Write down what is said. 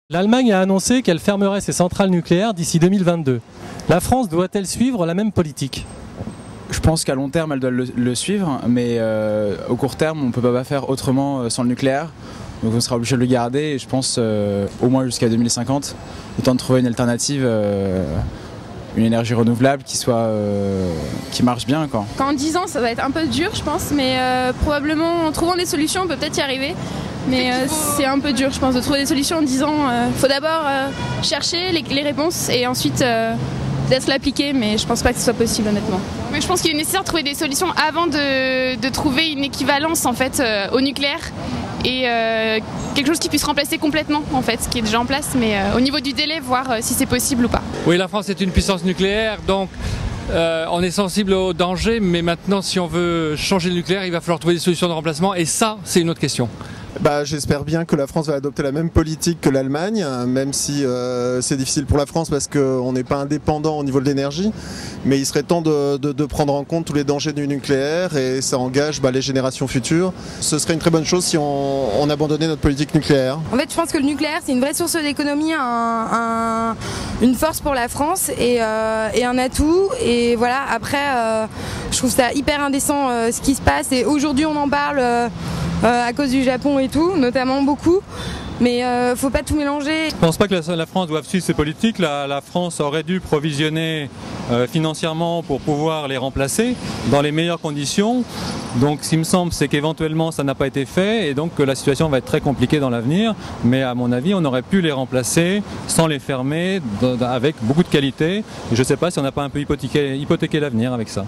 L'Allemagne a annoncé qu'elle fermerait ses centrales nucléaires d'ici 2022. La France doit-elle suivre la même politique? Je pense qu'à long terme, elle doit le suivre, mais au court terme, on ne peut pas faire autrement sans le nucléaire. Donc on sera obligé de le garder, et je pense au moins jusqu'à 2050, le temps de trouver une alternative, une énergie renouvelable qui marche bien, quoi. En 10 ans, ça va être un peu dur, je pense, mais probablement en trouvant des solutions, on peut peut-être y arriver. Mais c'est un peu dur, je pense, de trouver des solutions en 10 ans. Il faut d'abord chercher les réponses et ensuite d'être l'appliquer, mais je pense pas que ce soit possible, honnêtement. Mais je pense qu'il est nécessaire de trouver des solutions avant de trouver une équivalence en fait au nucléaire et quelque chose qui puisse remplacer complètement en fait ce qui est déjà en place, mais au niveau du délai, voir si c'est possible ou pas. Oui, la France est une puissance nucléaire, donc on est sensible au danger, mais maintenant si on veut changer le nucléaire, il va falloir trouver des solutions de remplacement, et ça c'est une autre question. J'espère bien que la France va adopter la même politique que l'Allemagne, même si c'est difficile pour la France parce qu'on n'est pas indépendant au niveau de l'énergie. Mais il serait temps de prendre en compte tous les dangers du nucléaire, et ça engage les générations futures. Ce serait une très bonne chose si on abandonnait notre politique nucléaire. En fait, je pense que le nucléaire, c'est une vraie source d'économie, une force pour la France et un atout. Et voilà, après, je trouve ça hyper indécent ce qui se passe. Et aujourd'hui, on en parle à cause du Japon et tout, notamment beaucoup. Mais faut pas tout mélanger. Je pense pas que la France doive suivre ces politiques. La France aurait dû provisionner financièrement pour pouvoir les remplacer dans les meilleures conditions. Donc ce qui me semble, c'est qu'éventuellement ça n'a pas été fait, et donc que la situation va être très compliquée dans l'avenir. Mais à mon avis, on aurait pu les remplacer sans les fermer, avec beaucoup de qualité. Et je ne sais pas si on n'a pas un peu hypothéqué l'avenir avec ça.